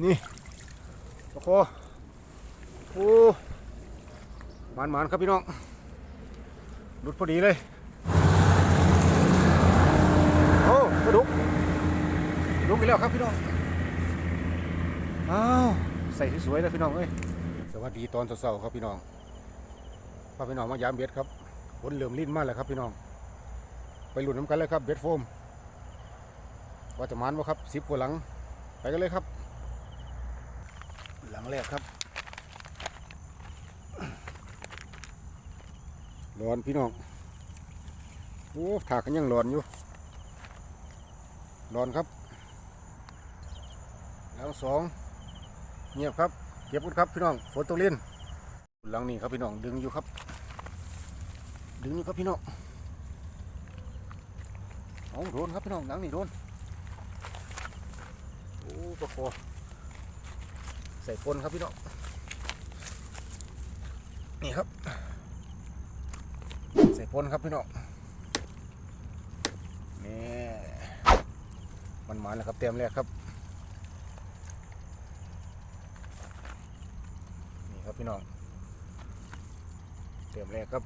นี่โอ้โหโอ้มันครับพี่น้องหลุดพอดีเลยโอ้ปลาดุกอีกแล้วครับพี่น้องอ้าวใส่สวยๆเลยพี่น้องเอ้ยสวัสดีตอนเช้าๆครับพี่น้องพาพี่น้องมายามเบ็ดครับฝนเหลื่อมลิ้นมากเลยครับพี่น้องไปหลุดน้ำกันเลยครับเบ็ดโฟมว่าจะมันวะครับ10 กว่าหลังไปกันเลยครับหลังแรกครับร้อนพี่น้องโอ้ถากกันยังร้อนอยู่ร้อนครับหลังสองเงียบครับเก็บกันครับพี่น้องฝนตกเล่นหลังนี้ครับพี่น้องดึงอยู่ครับพี่น้องเอาโดนครับพี่น้องหลังนี้โดนโอ้ปลาคอใส่ปนครับพี่น้องนี่ครับใส่ปนครับพี่น้องนี่มันมาแล้วครับเต็มแรกครับนี่ครับพี่น้องเต็มแรกครับ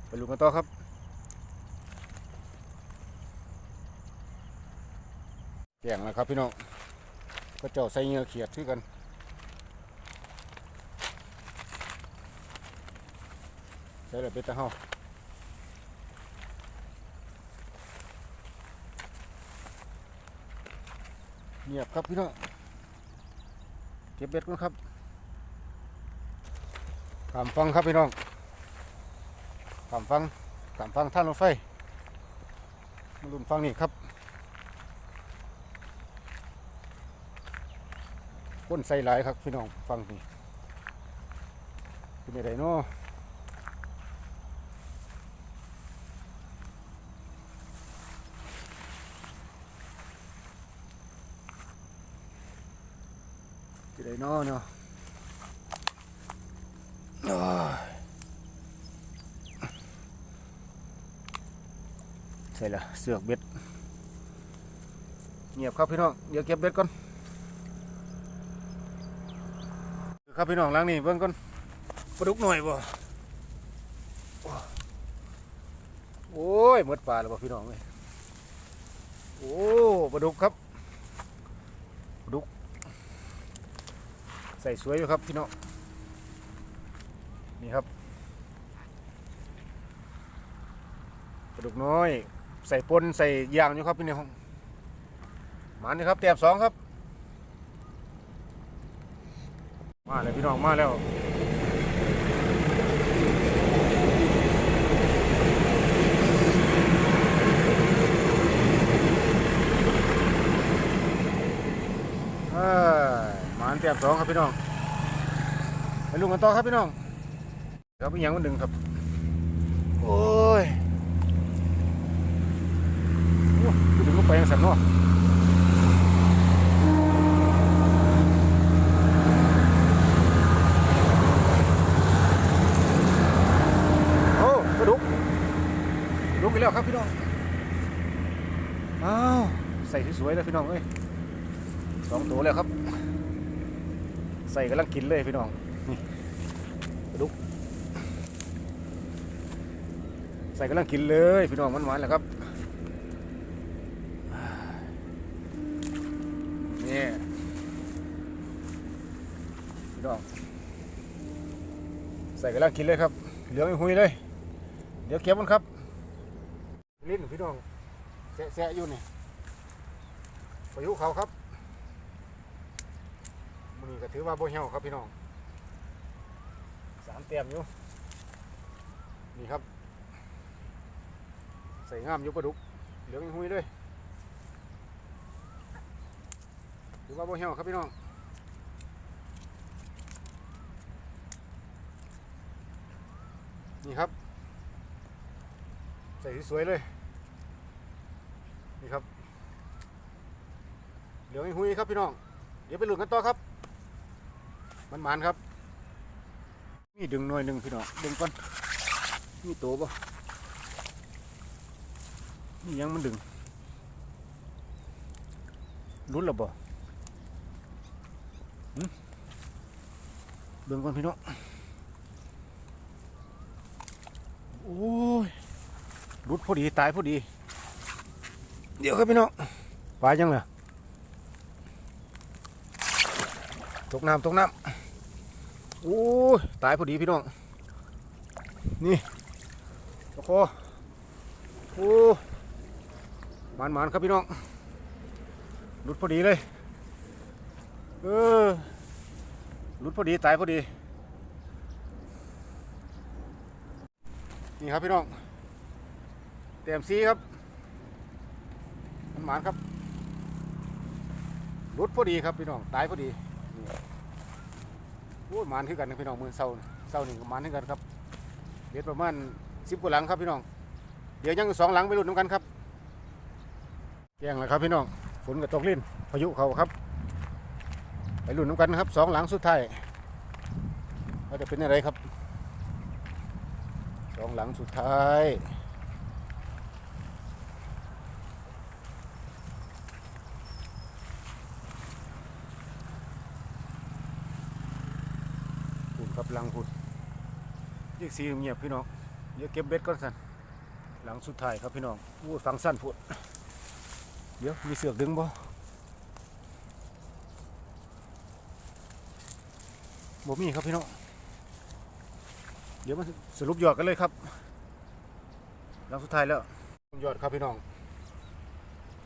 ไปลุ้นกันต่อครับแก่งนะครับพี่น้องก็เจ้าใส่เงือเขียดชื่อกันใส่เลยเป็ดตะเฮาเงียบครับพี่น้องเก็บเบ็ดกันครับขามฟังครับพี่น้องขามฟังท่านรถไฟมาลุ้นฟังนี่ครับก้นใส่หลายครับพี่น้องฟังนี่เป็นอะไรเนาะเป็นอะไรเนาะเนาะใช่ละเสือกเบ็ดเงียบครับพี่น้องเดี๋ยวเก็บเบ็ดก่อนครับพี่น้องล้างนี่เบิ่งก่อนปลาดุกหน่อยบ่โอ้ยหมดปลาแล้วบ่พี่น้องเลยโอ้ปลาดุกครับปลาดุกใส่สวยอยู่ครับพี่น้องนี่ครับปลาดุกน้อยใส่ปนใส่ยางอยู่ครับพี่น้องมานี่ครับแต้มสองครับมาเลยพี่น้องมาแล้วมาแต้มสองครับพี่น้องไปลุ้นกันต่อครับพี่น้องครับอีกอย่างมันดึงครับโอ้ยดึงก็ไปยังสั่นเนาะลุกไปแล้วครับพี่น้องอ้าวใส่สวยๆเลยพี่น้องเอ้ย2 ตัวแล้วครับใส่กำลังกินเลยพี่น้องนี่ลุกใส่กำลังกินเลยพี่น้องมันหวานแล้วครับนี่พี่น้องใส่กำลังกินเลยครับเหลืองหุยเลยเดี๋ยวเก็บมันครับลิ้นพี่น้องแสะอยู่นี่พายุเขาครับมันนี่ก็ถือว่าโบเหี่ยวครับพี่น้อง3 แต้มอยู่นี่ครับใส่งามอยู่ปลาดุกเหลืองหุยเลยถือว่าโบเหี่ยวครับพี่น้องนี่ครับใส่สวยเลยนี่ครับเหลืองหุยครับพี่น้องเดี๋ยวไปลุ้นกันต่อครับมันครับมีดึงหน่อยหนึ่งพี่น้องดึงก่อนมีตัวป่ะนี่ยังมันดึง ลุ้นหรือบ่เบิ่งก่อนพี่น้องโอ้ยรุดพอดีตายพอดีเดี๋ยวครับพี่น้องปลายังไงตกน้ำโอ้ยตายพอดีพี่น้องนี่โอ้โหโอ้มันครับพี่น้องรุดพอดีเลยรุดพอดีตายพอดีนี่ครับพี่น้องเต็มซีครับมันครับรุดพอดีครับพี่น้องตายพอดีโอ้ยมันขึ้นกันนะพี่น้องมือเศร้าหนึ่งมันขึ้นกันครับเด็ดประมาณ10 กว่าหลังครับพี่น้องเดี๋ยวยัง2 หลังไปลุ้นน้ำกันครับแย่งแล้วครับพี่น้องฝนกับตกลิ้นพายุเขาครับไปลุ้นน้ำกันครับ2 หลังสุดท้ายว่าจะเป็นอะไรครับ2 หลังสุดท้ายพูดครับหลังพูดยิ่งสีเงียบพี่น้องเดี๋ยวเก็บเบ็ดก่อนสันหลังสุดท้ายครับพี่น้องพูดฟังสั้นพูดเดี๋ยวมีเสือกดึงบ่มีครับพี่น้องเดี๋ยวมาสรุปยอดกันเลยครับหลังสุดท้ายแล้วยอดครับพี่น้อง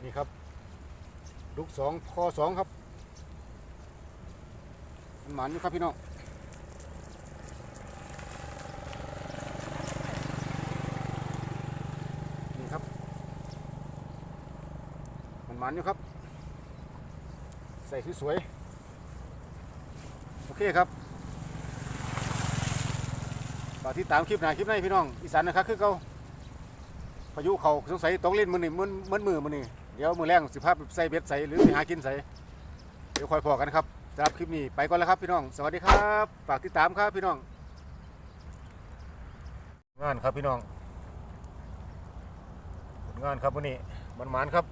นี่ครับลูก2คอ2ครับมันหมันอยู่ครับพี่น้องนี่ครับมันหมันอยู่ครับใส่สวยๆโอเคครับฝากติดตามคลิปหน้าคลิปในพี่น้องอีสานนะครับคือเก่าพายุเขาสงสัยต้องเล่นมือนี่มือนี่เดี๋ยวมือแรงสิภาพใส่เบ็ดใส่หรือไปหากินใส่เดี๋ยวคอยพอกันครับสำหรับคลิปนี้ไปก่อนแล้วครับพี่น้องสวัสดีครับฝากติดตามครับพี่น้องงานครับพี่น้องงานครับวันนี้มันครับ